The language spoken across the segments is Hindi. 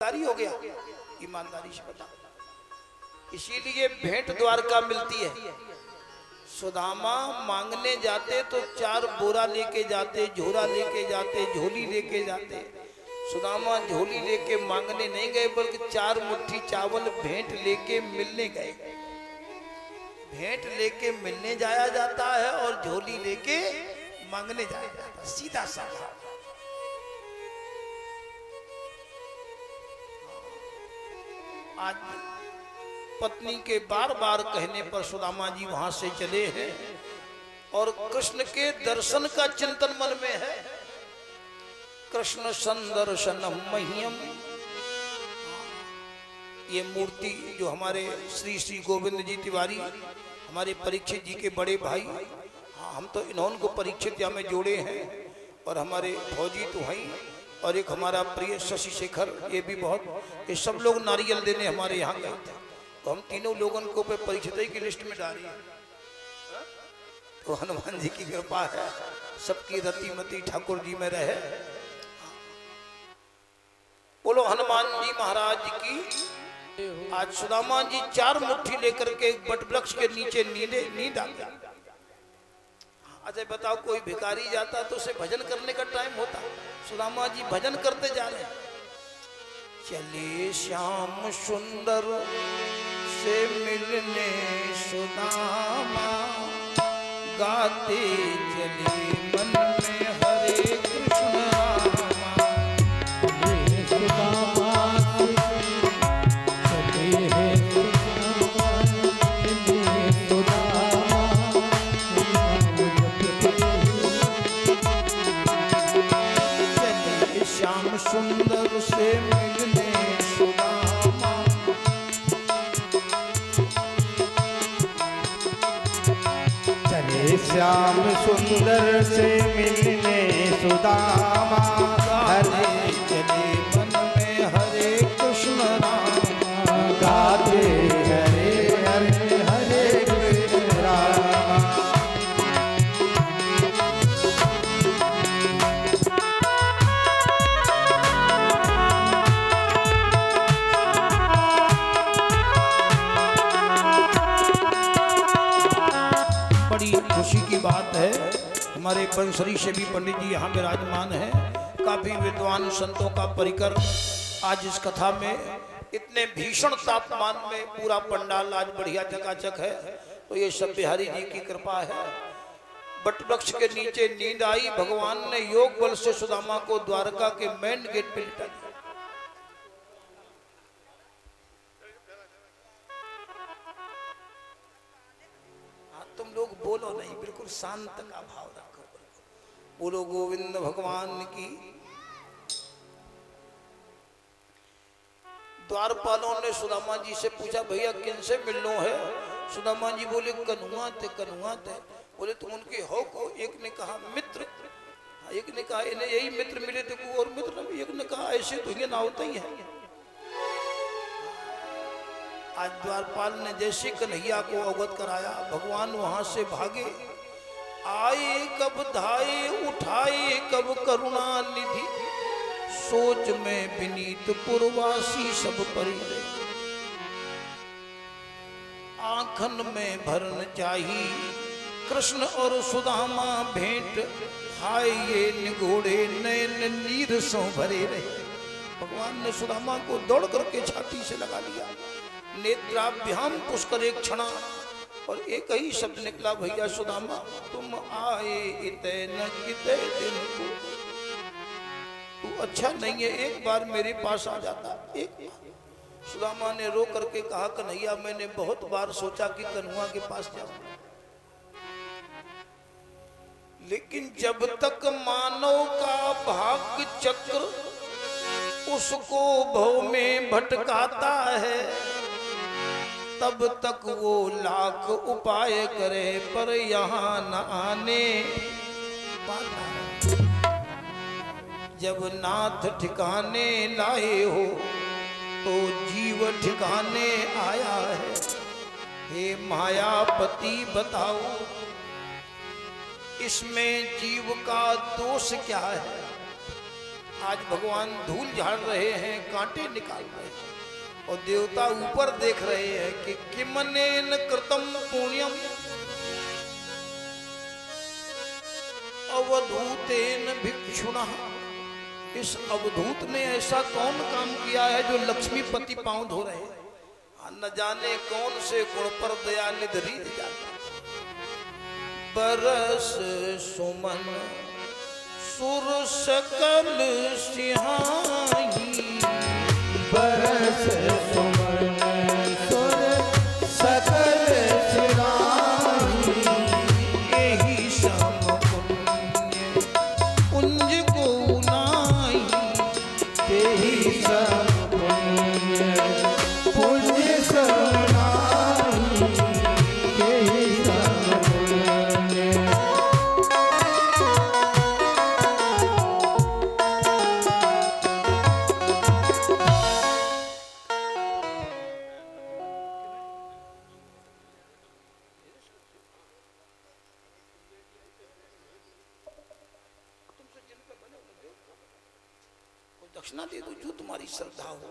हो गया, ईमानदारी से बता। इसीलिए भेंट द्वारका मिलती है। सुदामा मांगने जाते तो 4 बोरा लेके जाते, झोरा लेके जाते, झोली लेके जाते। सुदामा झोली लेके मांगने नहीं गए, बल्कि 4 मुट्ठी चावल भेंट लेके मिलने गए। भेंट लेके मिलने जाया जाता है और झोली लेके मांगने जाया जाता है, सीधा साधा। आज पत्नी के बार बार कहने पर सुदामा जी वहां से चले हैं और कृष्ण के दर्शन का चिंतन मन में है। कृष्ण संदर्शनम मह्यम, ये मूर्ति जो हमारे श्री श्री गोविंद जी तिवारी, हमारे परीक्षित जी के बड़े भाई, हम तो इन्होंने को परीक्षित या में जोड़े हैं, और हमारे फौजी तो हैं, और एक हमारा प्रिय शशि शेखर, ये भी बहुत, ये सब लोग नारियल देने हमारे यहाँ गए थे। तो हम तीनों लोगों को पे परीक्षित की लिस्ट में डाली है। तो हनुमान जी की कृपा है, सबकी रतिमती ठाकुर जी में रहे। बोलो हनुमान जी महाराज की। आज सुदामा जी 4 मुट्ठी लेकर के एक बटवृक्ष के नीचे नींद आ गया। अच्छा बताओ, कोई भिखारी जाता तो उसे भजन करने का टाइम होता? सुदामा जी भजन करते जा रहे हैं। चले श्याम सुंदर से मिलने सुदामा, गाते चले मन में हरे कृष्ण रामा। ये सुदामा चले हैं श्याम सुंदर से मिलने सुदामा। चले श्याम सुंदर से मिलने सुदामा, हरे चले मन में हरे कृष्ण रामा। गाते हरे हरे हरे कृष्ण रामा। खुशी की बात है, हमारे बंसरी से भी पंडित जी यहाँ विराजमान हैं, काफी विद्वान संतों का परिकर। आज इस कथा में इतने भीषण तापमान में पूरा पंडाल आज बढ़िया चकाचक है, तो ये सब बिहारी जी की कृपा है। बटवृक्ष के नीचे नींद आई, भगवान ने योग बल से सुदामा को द्वारका के मेन गेट पे लिटा दिया। तुम लोग बोलो नहीं, बिल्कुल शांत का भाव रखो। बोलो गोविंद भगवान की। द्वारपालों ने सुदामा जी से पूछा, भैया किनसे मिलना है? सुदामा जी बोले कन्हुआ थे, कन्हुआ थे। बोले तुम उनके हो को? एक ने कहा मित्र, एक ने कहा इन्हें यही मित्र मिले थे, को और मित्र। एक ने कहा ऐसे तो ये ना होता ही है। आज द्वारपाल ने जैसे कन्हैया को अवगत कराया, भगवान वहां से भागे। आए कब धाए, उठाए कब करुणा निधि, सोच में विनीत पुरवासी सब परिणय। आंखन में भरन चाही कृष्ण और सुदामा भेंट, हाय ये निगोड़े नयन नीर सो भरे रहे। भगवान ने सुदामा को दौड़ करके छाती से लगा लिया। नेत्राभ्याम पुष्कर एक क्षणा, और एक ही शब्द निकला, भैया सुदामा तुम आए इतने न कितने दिन को, तू अच्छा नहीं है, एक बार मेरे पास आ जाता। एक बार सुदामा ने रो करके कहा, कन्हैया मैंने बहुत बार सोचा कि कन्हुआ के पास जाऊं, लेकिन जब तक मानव का भाग्य चक्र उसको भव में भटकाता है, तब तक वो लाख उपाय करे पर यहाँ न आने पाता। जब नाथ ठिकाने लाए हो तो जीव ठिकाने आया है। हे मायापति बताओ, इसमें जीव का दोष क्या है? आज भगवान धूल झाड़ रहे हैं, कांटे निकाल रहे हैं, और देवता ऊपर देख रहे हैं कि किमनेन कृतम पुण्यम अवधूतेन भिक्षुणा। इस अवधूत ने ऐसा कौन काम किया है जो लक्ष्मीपति पांव धो रहे हैं? न जाने कौन से गुण पर दया निधि जाता। बरस सुमन सुर सकल सिहाई, बरस सुमन सुर सकल सिहाई, यही सम पुण्य कुंज को नाई। तेहि सब पुण्य पुण्य समाई, तेहि सब पुण्य। दक्षिणा दे दो जो तुम्हारी श्रद्धा हो।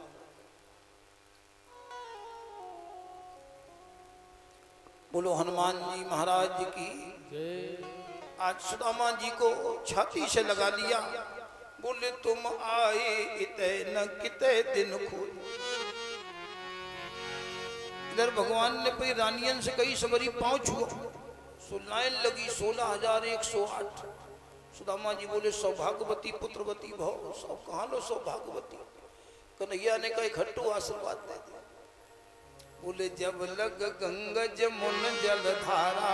बोलो हनुमान जी महाराज की। आज सुदामा जी को छाती से लगा लिया, बोले तुम आए इते न किते दिन खोल। इधर भगवान ने अपनी रानियन से कही सबरी पांव छुओ, सुनाए लगी 16,108। सुदामा जी बोले सौभाग्यवती पुत्रवती भव। सब कहा लो सौभाग्यवती। कन्हैया ने कहा घट्टू आशीर्वाद दे दे। बोले जब लग गंगा जमुन जल धारा,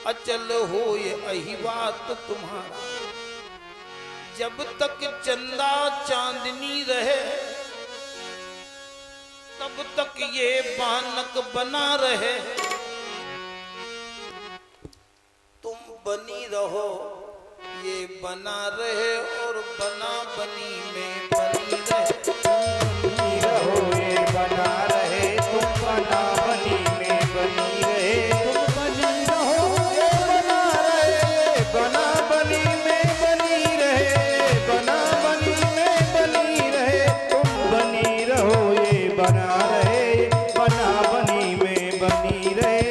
अचल हो ये अहिवात तुम्हारा। जब तक चंदा चांदनी रहे, तब तक ये बानक बना रहे। तुम बनी रहो ये बना रहे, और बना बनी में बनी रहे। बनी रहो ये बना रहे, तुम बना बनी में बनी रहे। तुम बनी रहो ये बना रहे, बना बनी में बनी रहे, बना बनी में बनी रहे। तुम बनी रहो ये बना रहे, बना बनी में बनी रहे।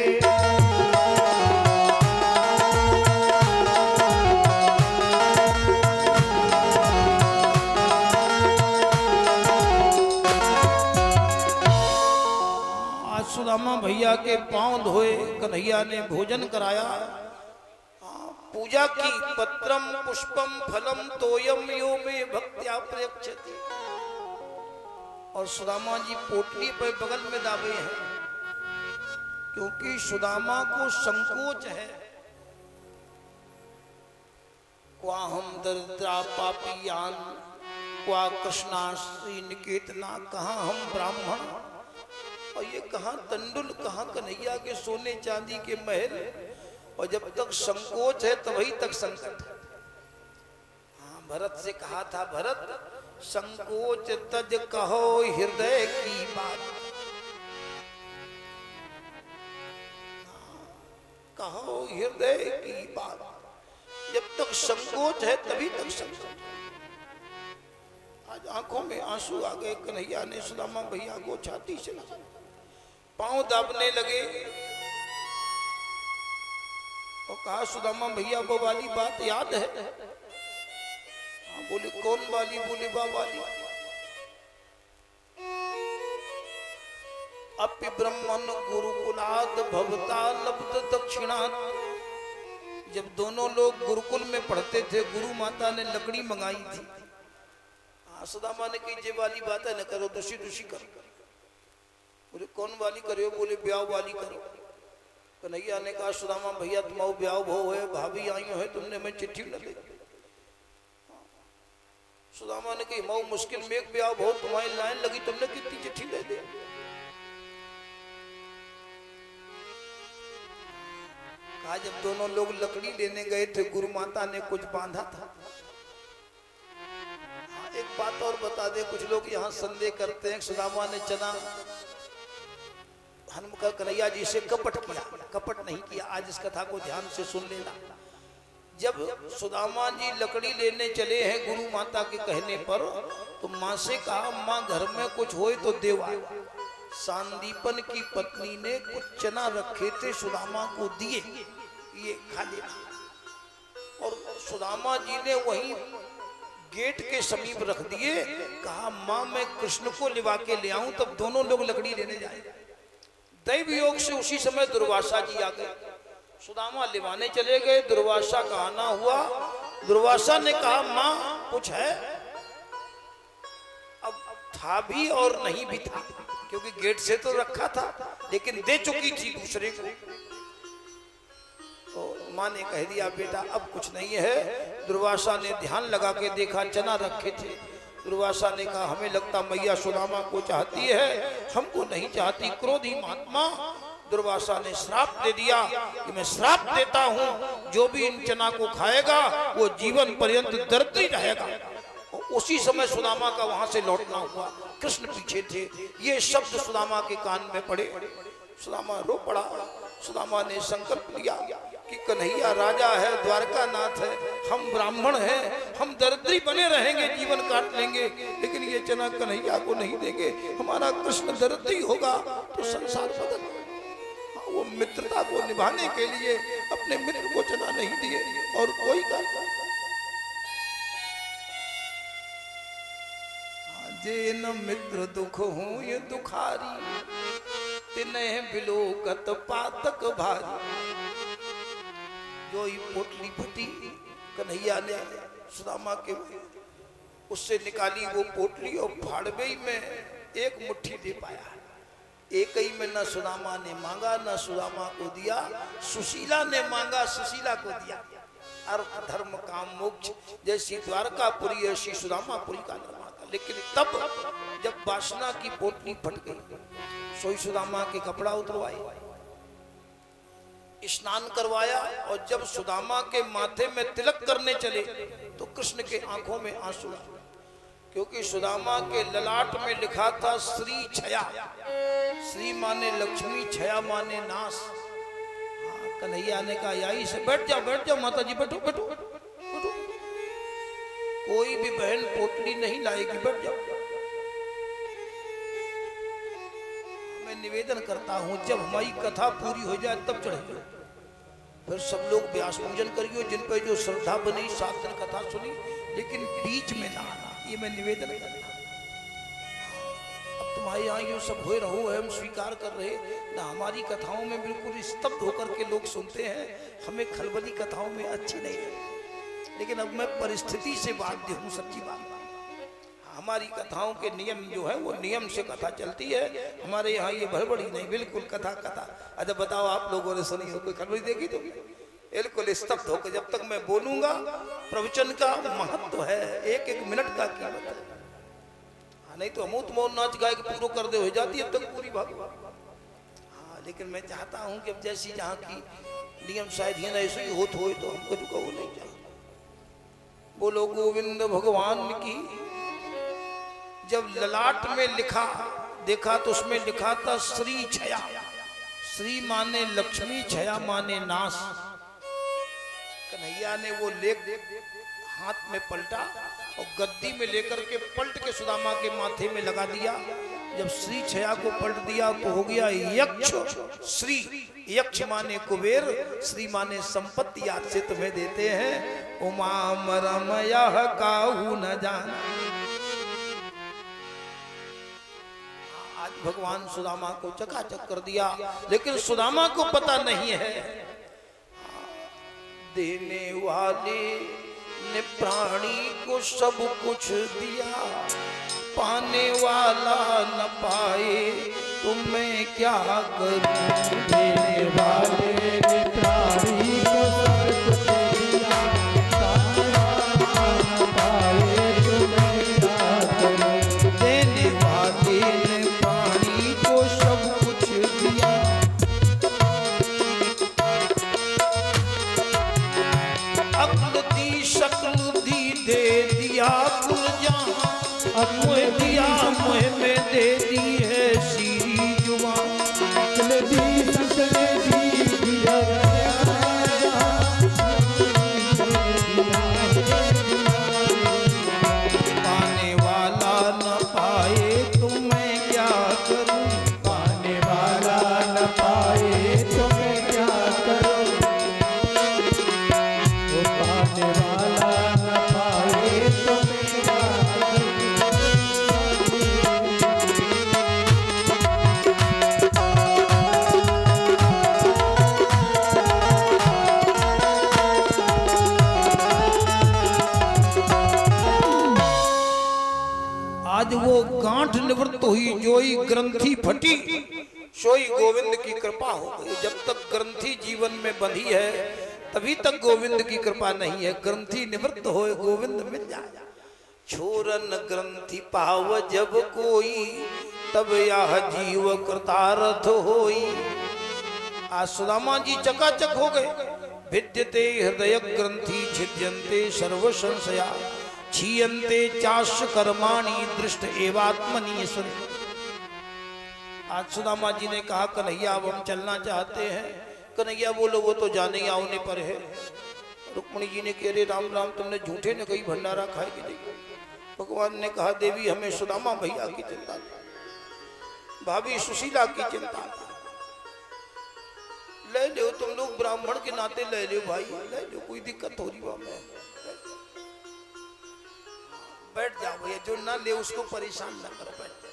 सुदामा भैया के पांव धोए, कन्हैया ने भोजन कराया, पूजा की। पत्रम पुष्पम फलम तोयम यो में भक्त्या प्रयच्छति। और सुदामा जी पोटली पर बगल में दाबे हैं, क्योंकि सुदामा को संकोच है। क्वा हम दरिद्रा पापियान, क्वा कृष्णाश्री निकेतना। कहाँ हम ब्राह्मण, और ये कहाँ तंडुल, कहाँ कन्हैया के सोने चांदी के महल। और जब तक संकोच है तभी तक संकट है। हाँ, भरत से कहा था, भरत संकोच तज कहो हृदय की बात। कहो हृदय की बात। जब तक संकोच है तभी तक संकट। आज आंखों में आंसू आ गए। कन्हैया ने सुदामा भैया को छाती से लगा, पांव दाबने लगे और कहा सुदामा भैया वो वाली बात याद है? हाँ, बोले कौन वाली? बोले बा वाली। अपि ब्रह्मन गुरुकुलाद भवता लब्ध दक्षिणात। जब दोनों लोग गुरुकुल में पढ़ते थे, गुरु माता ने लकड़ी मंगाई थी। सुदामा ने कही जे वाली बात है न करो, दुषी दुषी करो। बोले कौन वाली करो? बोले ब्याह वाली करो। कन्हैया ने कहा सुदामा भैया तुम्हारा ब्याह भो है, भाभी आई है, तुमने मैं चिट्ठी न दे। सुदामा ने कही मऊ मुश्किल में एक ब्याह भो, तुम्हारी लाइन लगी, तुमने कितनी चिट्ठी दे दी। कहा जब दोनों लोग लकड़ी लेने गए थे, गुरु माता ने कुछ बांधा था। एक बात और बता दे, कुछ लोग यहाँ संदेह करते हैं सुदामा ने चना हनुमान कन्हैया जी से कपट किया। कपट नहीं किया। आज इस कथा को ध्यान से सुन लेना। जब सुदामा जी लकड़ी लेने चले हैं गुरु माता के कहने पर, तो माँ से कहा माँ घर में कुछ होए तो देवा। सांदीपन की पत्नी ने कुछ चना रखे थे, सुदामा को दिए, ये खा लेना। और सुदामा जी ने वहीं गेट के समीप रख दिए। कहा माँ मैं कृष्ण को लिवा के ले आऊं, तब दोनों लोग लकड़ी लेने जाए। दैव योग से उसी समय दुर्वासा जी आ गए। सुदामा लिवाने चले गए, दुर्वासा का आना हुआ। दुर्वासा ने कहा माँ कुछ है? अब था भी और नहीं भी था, क्योंकि गेट से तो रखा था, लेकिन दे चुकी थी दूसरे को। तो माँ ने कह दिया बेटा अब कुछ नहीं है। दुर्वासा ने ध्यान लगा के देखा, चना रखे थे। दुर्वासा ने कहा हमें लगता मैया सुदामा को चाहती है, हमको नहीं चाहती। क्रोधी महात्मा दुर्वासा ने श्राप दे दिया कि मैं श्राप देता हूं, जो भी इन चना को खाएगा वो जीवन पर्यंत दरिद्री रहेगा। उसी समय सुदामा का वहां से लौटना हुआ। कृष्ण पीछे थे। ये शब्द सुदामा के कान में पड़े। सुदामा रो पड़ा। सुदामा ने संकल्प लिया कि कन्हैया राजा है, द्वारका नाथ है, हम ब्राह्मण हैं, हम दरिद्री बने रहेंगे, जीवन काट लेंगे, लेकिन ये चना कन्हैया को नहीं देंगे। हमारा कृष्ण दरिद्री होगा तो संसार बदल। वो मित्रता को निभाने के लिए अपने मित्र को चना नहीं दिए और कोई कारण जे न मित्र दुख हो ये दुखारी, तिन्हें बिलोकत पातक भारी। जो ये पोटली फटी कन्हैया ने सुदामा के उससे निकाली वो पोटली, और फाड़बई में एक मुट्ठी दे पाया। एक ही में न सुदामा ने मांगा न सुदामा को दिया, सुशीला ने मांगा सुशीला को दिया। अर्थ धर्म काम मोक्ष जैसी द्वारकापुरी ऐसी सुदामापुरी का निर्माण था। लेकिन तब जब वासना की पोटली फट गई, सोई सुदामा के कपड़ा उतरवाए, स्नान करवाया, और जब सुदामा के माथे में तिलक करने चले तो कृष्ण के आंखों में आंसू आए, क्योंकि सुदामा के ललाट में लिखा था श्री छया। श्री माने लक्ष्मी, छया माने नाश। कन्हैया ने कहा यही से बैठ जाओ माता जी, बैठो बैठो बैठो। कोई भी बहन पोटली नहीं लाएगी, बैठ जाओ। मैं निवेदन करता हूं जब हमारी कथा पूरी हो जाए तब चढ़े, फिर सब लोग व्यास पूजन करियो, जिन पर जो श्रद्धा बनी 7 दिन कथा सुनी, लेकिन बीच में ना आना, ये मैं निवेदन करता। अब तुम्हारे यहाँ ये सब हो रहो है, हम स्वीकार कर रहे ना, हमारी कथाओं में बिल्कुल स्तब्ध होकर के लोग सुनते हैं, हमें खलबली कथाओं में अच्छी नहीं है। लेकिन अब मैं परिस्थिति से बाध्य हूँ, सच्ची बात। हमारी कथाओं के नियम जो है वो नियम से कथा चलती है। हमारे यहाँ ये भड़बड़ी नहीं, बिल्कुल कथा कथा। अच्छा बताओ आप लोगों ने सुनी हो, कोई खलबली देखी तो? बिल्कुल स्तब्ध होकर जब तक मैं बोलूंगा। प्रवचन का महत्व है, एक एक मिनट का कीमत है। नहीं तो अमूत मौन नाच गाय के पूरा कर दे हो जाती है अब तक पूरी भाग। हाँ, लेकिन मैं चाहता हूं कि अब जैसी जहाँ की नियम शायद ही ऐसे ही होत हो, तो हमको रुका वो नहीं चाहिए। बोलो गोविंद भगवान की। जब ललाट में लिखा देखा तो उसमें लिखा था श्री छया। श्री माने लक्ष्मी, छया माने नाश। कन्हैया ने वो लेख हाथ में पलटा और गद्दी में लेकर के पलट के सुदामा के माथे में लगा दिया। जब श्री छया को पलट दिया तो हो गया यक्ष श्री। यक्ष माने कुबेर, श्री माने संपत्ति। आज से तुम्हें देते हैं उमा मरमया काहू न जान। आज भगवान सुदामा को चकाचक कर दिया, लेकिन सुदामा को पता नहीं है देने वाले ने प्राणी को सब कुछ दिया, पाने वाला न पाए तो मैं क्या करूं। देने वाले ने प्राणी को सब कुछ दिया, पाने वाला न पाए तो मैं क्या करूं। देने वाले ने प्राणी को सब कुछ दिया, अक्ल दी शक्ल दी दे दिया कुल जहां। मुझे दिया मुझे में दे दी है सीरी जुबान। अक्ल दी शक्ल दी दिया निवृत्त हुई, जोई ग्रंथि फटी सोई गोविंद की कृपा हो गई। जब तक ग्रंथि जीवन में बंधी है तभी तक गोविंद की कृपा नहीं है। ग्रंथि निवृत्त होए गोविंद मिल जाए। छोरन ग्रंथि पाव जब कोई, तब यह जीव कृतार्थ होई। आज सुदामा जी चकाचक हो गए। विद्यते हृदय ग्रंथि छिद्यन्ते सर्व संशया, क्षीयन्ते चाश कर्माणि दृष्ट एवात्मनीश्वरी। आज सुदामा जी ने कहा कन्हैया अब हम चलना चाहते हैं। कन्हैया बोलो वो तो जाने आने पर है। रुक्मणी जी ने कह रहे राम राम तुमने झूठे ने कही भंडारा खाएगी नहीं। भगवान ने कहा देवी हमें सुदामा भैया की चिंता नहीं, भाभी सुशीला की चिंता नहीं। ले लो तुम लोग ब्राह्मण के नाते ले लो भाई, ले लो, कोई दिक्कत हो रही वहां में। बैठ जाओ भैया, जो ना ले उसको परेशान ना करो, बैठ जाओ।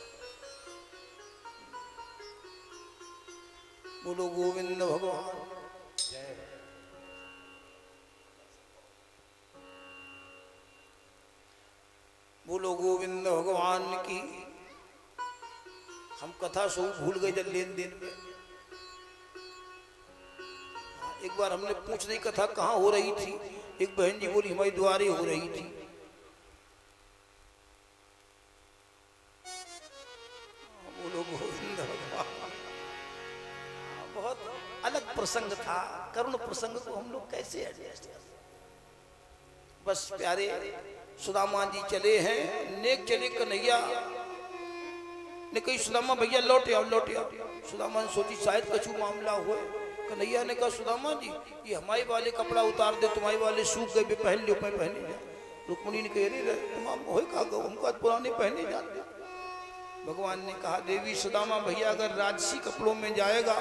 बोलो गोविंद भगवान। बोलो गोविंद भगवान की। हम कथा सो भूल गए जब लेन देन में। एक बार हमने पूछ दी कथा कहाँ हो रही थी। एक बहन जी बोली हमारी द्वारे हो रही थी। बोलो गोविंद भगवान। बहुत अलग प्रसंग था, करुण प्रसंग को हम लोग कैसे एडजस्ट। बस प्यारे सुदामा जी चले हैं, नेक चले। कन्हैया ने कही सुदामा भैया लौट आओ लौट आओ। सुदामा ने सोची शायद कछु मामला हो। कन्हैया ने कहा सुदामा जी ये हमारे वाले कपड़ा उतार दे, तुम्हारे वाले सूख गए, पहन लो, मैं पहने जा। रुक्मणी ने कह रही हो हमको पुराने पहने जाते। भगवान ने कहा देवी सुदामा भैया अगर राजसी कपड़ों में जाएगा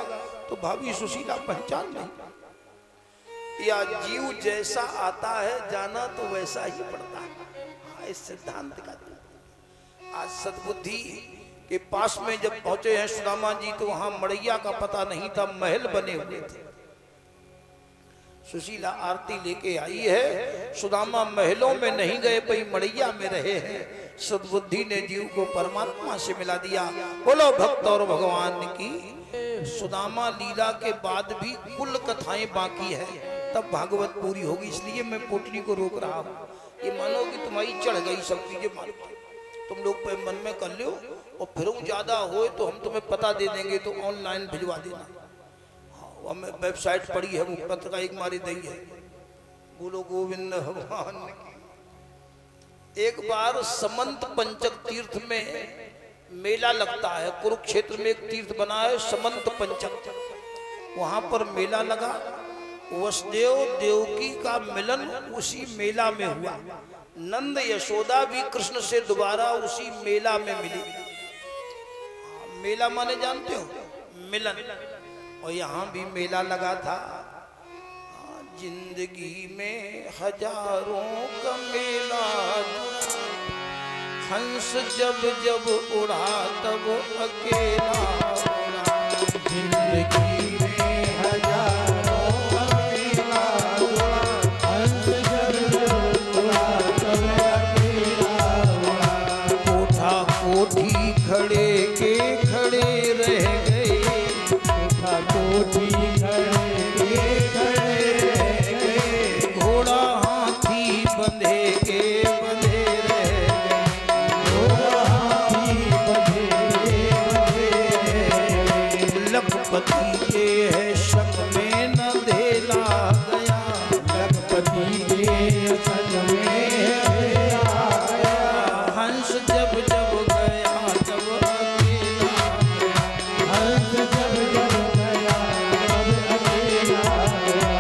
तो भाभी सुशीला पहचान नहीं। या जीव जैसा आता है जाना तो वैसा ही पड़ता है। इस सिद्धांत का आज सद्बुद्धि के पास में जब पहुंचे हैं सुदामा जी तो वहां मड़ैया का पता नहीं था, महल बने हुए थे। सुशीला आरती लेके आई है। सुदामा महलों में नहीं गए, भाई मड़ैया में रहे हैं। सद्बुद्धि ने जीव को परमात्मा से मिला दिया। बोलो भक्त और भगवान की। सुदामा लीला के बाद भी कुल कथाएं बाकी है, तब भागवत पूरी होगी। इसलिए मैं पोटली को रोक रहा हूँ। ये मानो कि तुम्हारी चढ़ गई सब चीजें, मानो तुम लोग पे मन में कर लो और फिर ज्यादा हो तो हम तुम्हें पता दे देंगे, तो ऑनलाइन भिजवा देना। हाँ हमें वेबसाइट पड़ी है, वो पत्र का एक मारी दी है। बोलो गोविंद भगवान की। एक बार समंत पंचक तीर्थ में मेला लगता है। कुरुक्षेत्र में एक तीर्थ बना है समंत पंचक, वहां पर मेला लगा। वसुदेव देवकी का मिलन उसी मेला में हुआ। नंद यशोदा भी कृष्ण से दोबारा उसी मेला में मिली। मेला माने जानते हो मिलन, और यहाँ भी मेला लगा था। जिंदगी में हजारों का मेला जुड़ा, हंस जब जब उड़ा तब अकेला उड़ा। जिंदगी में हजारों का मेला जुड़ा, हंस जब जब उड़ा तब अकेला उड़ा। कोठा कोठी खड़े के खड़े रह गए, कोठा कोठी खड़े के खड़े रह गए। घोड़ा हाथी बंधे के बंधे रह गए, घोड़ा हाथी बंधे के बंधे रह गए। लखपति के है संग में न धेला गया, लखपति के संग में धेला गया। हंस जब जब गया तब अकेला गया, हंस जब जब गया तब अकेला गया।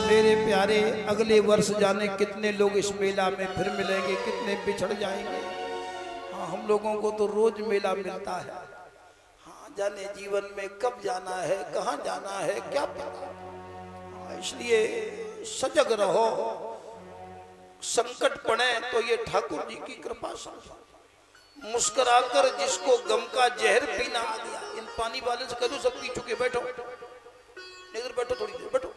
मेरे प्यारे अगले वर्ष जाने कितने लोग इस मेला में फिर मिलेंगे, कितने बिछड़ जाएंगे। हाँ हम लोगों को तो रोज मेला मिलता है। हाँ जाने जीवन में कब जाना है, कहाँ जाना है, क्या पता। हाँ, इसलिए सजग रहो, संकट पड़े तो ये ठाकुर जी की कृपा से मुस्कुराकर जिसको गम का जहर पीना आ गया, इन पानी वाले से कह दो सब पी चुके, बैठो इधर बैठो, थोड़ी देर बैठो,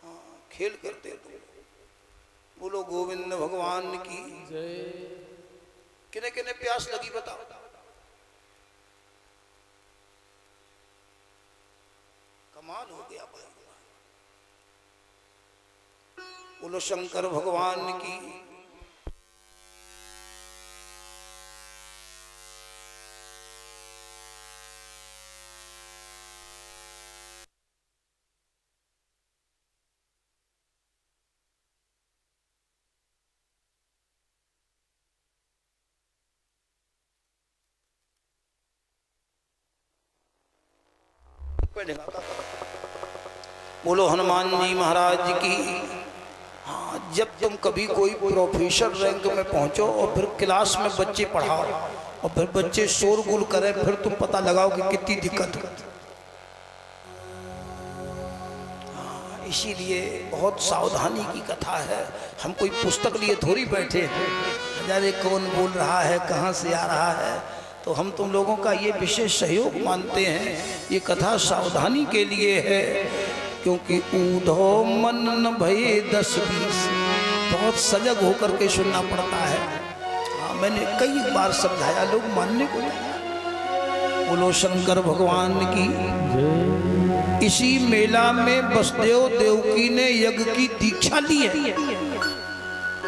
हाँ खेल करते तुम। बोलो गोविंद भगवान की किने किने प्यास लगी बताओ। कमाल हो गया भाई। बोलो शंकर भगवान की। बोलो हनुमान जी महाराज की। हाँ, जब तुम कभी कोई प्रोफेसर रैंक में पहुंचो और फिर क्लास में बच्चे पढ़ाओ और फिर बच्चे शोरगुल करें, फिर तुम पता लगाओ कि कितनी दिक्कत है। हाँ, इसीलिए बहुत सावधानी की कथा है। हम कोई पुस्तक लिए थोड़ी बैठे हैं, हजारे कौन बोल रहा है, कहाँ से आ रहा है, तो हम तुम लोगों का ये विशेष सहयोग मानते हैं। ये कथा सावधानी के लिए है, क्योंकि ऊधो मन न भये 10-20, बहुत सजग होकर के सुनना पड़ता है। हाँ, मैंने कई बार समझाया, लोग मानने को नहीं। बोलो शंकर भगवान की। इसी मेला में वसुदेव देवकी ने यज्ञ की दीक्षा ली है।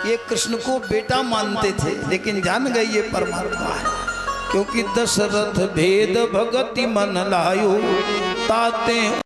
ये कृष्ण को बेटा मानते थे, लेकिन जान गए ये परमात्मा है, क्योंकि दशरथ भेद भगति मन लायो ताते